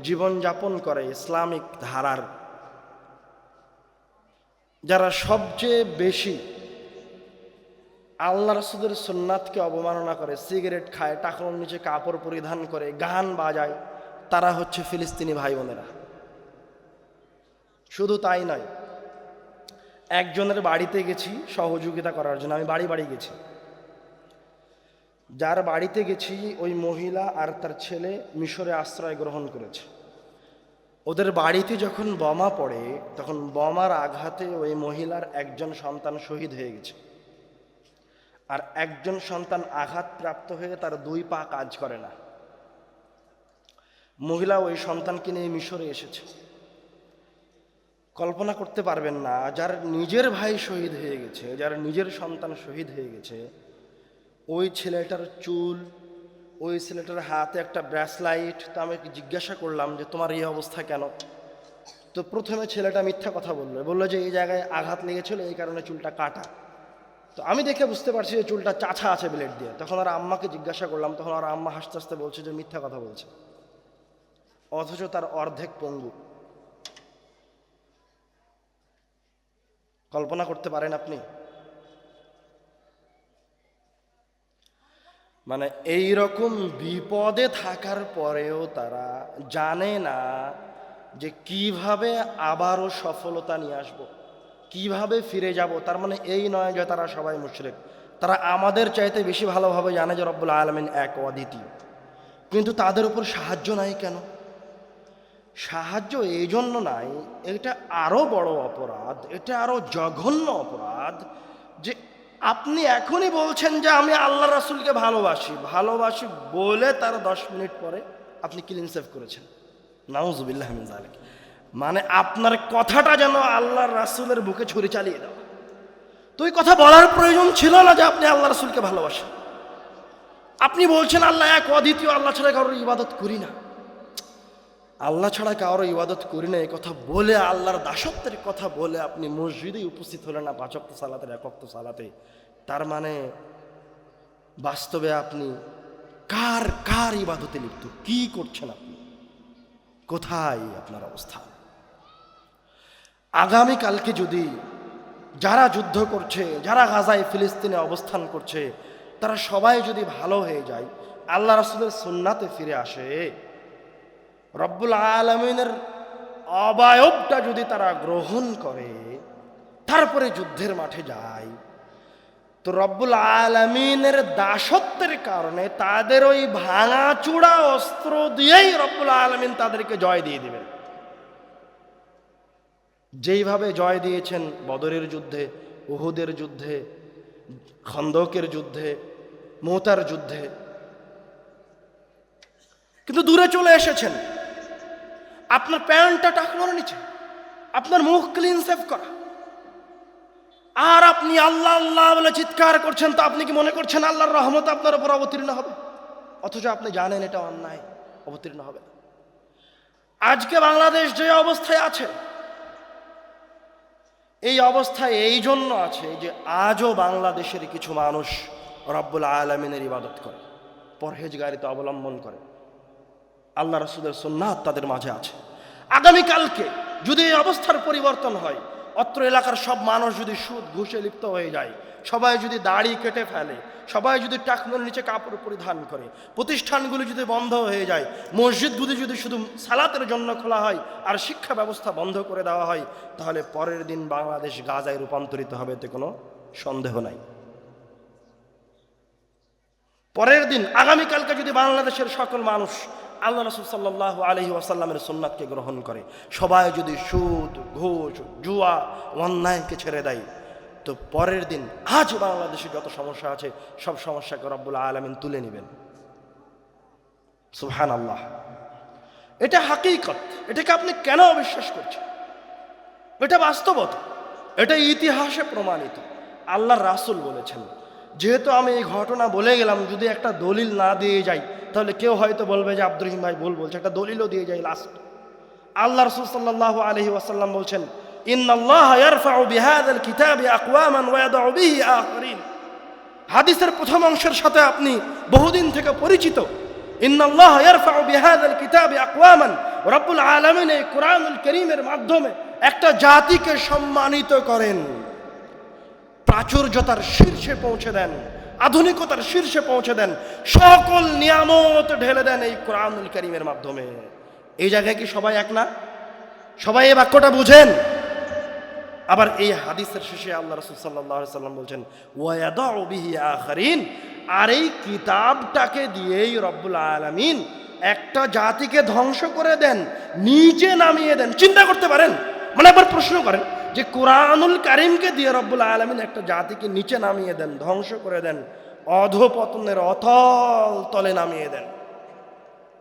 জীবনযাপন করে ইসলামিক ধারার, যারা সবচেয়ে বেশি আল্লাহ রাসূলের সুন্নাতকে অবমাননা করে, সিগারেট খায়, টাকনোর নিচে কাপড় পরিধান করে, গান বাজায়, তারা হচ্ছে ফিলিস্তিনি ভাই বোনেরা। শুধু তাই নয়, একজনের বাড়িতে গেছি সহযোগিতা করার জন্য, আমি বাড়ি বাড়ি গেছি। যার বাড়িতে গেছি ওই মহিলা আর তার ছেলে মিশরে আশ্রয় গ্রহণ করেছে। ওদের বাড়িতে যখন বোমা পড়ে, তখন বোমার আঘাতে ওই মহিলার একজন সন্তান শহীদ হয়ে গেছে, আর একজন সন্তান আঘাতপ্রাপ্ত হয়ে তার 2 পা কাজ করে না। মহিলা ওই সন্তানকে নিয়ে মিশরে এসেছে। কল্পনা করতে পারবেন না, যার নিজের ভাই শহীদ হয়ে গেছে, যার নিজের সন্তান শহীদ হয়ে গেছে, ওই ছেলেটার চুল, ওই ছেলেটার হাতে একটা ব্রেসলাইট। তো আমি জিজ্ঞাসা করলাম যে তোমার এই অবস্থা কেন? তো প্রথমে ছেলেটা মিথ্যা কথা বললো যে এই জায়গায় আঘাত লেগেছিল, এই কারণে চুলটা কাটা। তো আমি দেখে বুঝতে পারছি যে চুলটা চাছা আছে ব্লেড দিয়ে। তখন আর আম্মাকে জিজ্ঞাসা করলাম, তখন আর আম্মা হাসতে হাসতে বলছে যে মিথ্যা কথা বলছে, অথচ তার অর্ধেক পঙ্গু। কল্পনা করতে পারেন আপনি? মানে এই রকম বিপদে থাকার পরেও তারা জানে না যে কিভাবে আবারও সফলতা নিয়ে আসব, কিভাবে ফিরে যাব। তার মানে এই নয় যে তারা সবাই মুশরিক, তারা আমাদের চাইতে বেশি ভালোভাবে জানে যে রব্বুল আলামিন এক, অদ্বিতীয়। কিন্তু তাদের উপর সাহায্য নাই কেন? সাহায্য এই জন্য নাই, এটা আরো বড় অপরাধ, এটা আরো জঘন্য অপরাধ যে আপনি এখনই বলছেন যে আমি আল্লাহ রাসূলকে ভালোবাসি, ভালোবাসি বলে তার 10 মিনিট পরে আপনি ক্লিন সেভ করেছেন। নাউযুবিল্লাহ মিন যালিক। মানে আপনার কথাটা যেন আল্লাহর রাসূলের বুকে ছুরি চালিয়ে দেওয়া। তো এই কথা বলার প্রয়োজন ছিল না যে আপনি আল্লাহ রাসূলকে ভালোবাসেন। আপনি বলছেন আল্লাহ এক, অদ্বিতীয়, আল্লাহ ছাড়া কারোর ইবাদত করি না, আল্লাহ ছাড়া কারো ইবাদত করি না, এই কথা বলে, আল্লাহর দাসত্বের কথা বলে আপনি মসজিদে উপস্থিত হলেন না 5 ওয়াক্ত সালাতের 1 ওয়াক্ত সালাতে। তার মানে বাস্তবে আপনি কার কার ইবাদতে লিপ্ত? কি করছেন আপনি? কোথায় আপনার অবস্থান? আগামীকালকে যদি যারা যুদ্ধ করছে, যারা গাজায় ফিলিস্তিনে অবস্থান করছে, তারা সবাই যদি ভালো হয়ে যায়, আল্লাহ রাসূলের সুন্নাতে ফিরে আসে, রব্বুল আলামিনের অবয়বটা যদি তারা গ্রহণ করে, তারপরে যুদ্ধের মাঠে যায়, তো রব্বুল আলামিনের দাসত্বের কারণে তাদের ওই ভাঙাচুরা অস্ত্র দিয়েই রব্বুল আলামিন তাদেরকে জয় দিয়ে দিবেন। যেইভাবে জয় দিয়েছেন বদরের যুদ্ধে, উহুদের যুদ্ধে, খন্দকের যুদ্ধে, মুতার যুদ্ধে। কিন্তু দূরে চলে এসেছেন, আপনার প্যান্টটা টাকনোর নিচে, আপনার মুখ ক্লিন সেভ করা, আর আপনি আল্লাহ আল্লাহ বলে চিৎকার করছেন। তো আপনি কি মনে করছেন আল্লাহর রহমত আপনার উপর অবতীর্ণ হবে? অথচ আপনি জানেন এটা অন্যায়, অবতীর্ণ হবে না। আজকে বাংলাদেশ যে অবস্থায় আছে, এই অবস্থায় এই জন্য আছে যে আজও বাংলাদেশের কিছু মানুষ রব্বুল আলামিনের ইবাদত করে, পরহেজগারিতা অবলম্বন করে, আল্লাহ রাসূলের সুন্নাত তাদের মাঝে আছে। আগামীকালকে যদি এই অবস্থার পরিবর্তন হয়, অত্র এলাকার সব মানুষ যদি সুদ ঘুষে লিপ্ত হয়ে যায়, সবাই যদি দাড়ি কেটে ফেলে, সবাই যদি টাকনোর নিচে কাপড় পরিধান করে, প্রতিষ্ঠানগুলি যদি বন্ধ হয়ে যায়, মসজিদগুলি যদি শুধু সালাতের জন্য খোলা হয় আর শিক্ষা ব্যবস্থা বন্ধ করে দেওয়া হয়, তাহলে পরের দিন বাংলাদেশ গাজায় রূপান্তরিত হবে, এতে কোনো সন্দেহ নাই। পরের দিন আগামীকালকে যদি বাংলাদেশের সকল মানুষ আল্লাহ রাসূল সাল্লাল্লাহু আলাইহি ওয়াসাল্লামের সুন্নাতকে গ্রহণ করে, সবাই যদি সুদ, ঘুষ, জুয়া, অন্যায়কে ছেড়ে দেয়, তো পরের দিন আজ বাংলাদেশে যত সমস্যা আছে সব সমস্যাকে রব্বুল আলামিন তুলে নেবেন। সুবহানাল্লাহ। এটা হাকিকত। এটাকে আপনি কেন অবিশ্বাস করছেন? এটা বাস্তবতা, এটা ইতিহাসে প্রমাণিত। আল্লাহর রাসূল বলেছেন। যেহেতু আমি এই ঘটনা বলে গেলাম, যদি একটা দলিল না দিয়ে যাই তাহলে কেউ হয়তো বলবে যে আব্দুর রহিম ভাই ভুল বলছে, একটা দলিলও দিয়ে যাই লাস্ট। আল্লাহ রাসূল সাল্লাল্লাহু আলাইহি ওয়াসাল্লাম বলছেন, ইন্নাল্লাহা ইয়ারফাউ বিহাযাল কিতাবি আকওয়ামান ওয়া ইয়াদউ বিহি আখারিন। হাদিসের প্রথম অংশের সাথে আপনি বহুদিন থেকে পরিচিত। ইন্নাল্লাহা ইয়ারফাউ বিহাযাল কিতাবি আকওয়ামান, রব্বুল আলামিন এই কোরআনুল কারীমের মাধ্যমে একটা জাতিকে সম্মানিত করেন, প্রাচুর্যতার শীর্ষে পৌঁছে দেন, আধুনিকতার শীর্ষে পৌঁছে দেন, সকল নিয়ামত ঢেলে দেন এই কোরআনুল কারীমের মাধ্যমে। এই জায়গায় কি সবাই এক না? সবাই এই বাক্যটা বুঝেন? আবার এই হাদিসের শেষে আল্লাহ রাসূল সাল্লাল্লাহু আলাইহি ওয়াসাল্লাম বলছেন, ওয়া ইয়াদউ বিহি আখারিন, আর এই কিতাবটাকে দিয়েই রব্বুল আলামিন একটা জাতিকে ধ্বংস করে দেন, নিচে নামিয়ে দেন। চিন্তা করতে পারেন? মানে একবার প্রশ্ন করেন যে কোরআনুল কারীমকে দিয়ে রব্বুল আলামিন একটা জাতিকে নিচে নামিয়ে দেন, ধ্বংস করে দেন, অধঃপতনের অতল তলে নামিয়ে দেন।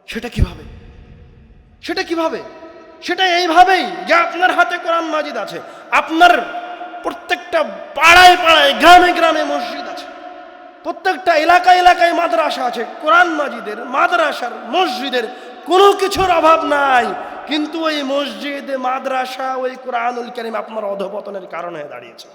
সেটা কিভাবে? সেটা কিভাবে? সেটা এইভাবেই যে আপনার হাতে কোরআন মাজিদ আছে, আপনার প্রত্যেকটা পাড়ায় পাড়ায়, গ্রামে গ্রামে মসজিদ আছে, প্রত্যেকটা এলাকায় এলাকায় মাদ্রাসা আছে। কোরআন মাজিদের, মাদ্রাসার, মসজিদের কোনো কিছুর অভাব নাই, কিন্তু ওই মসজিদ, মাদ্রাসা, ওই কোরআনুল কারীম আপনার অধঃপতনের কারণ হয়ে দাঁড়িয়েছে।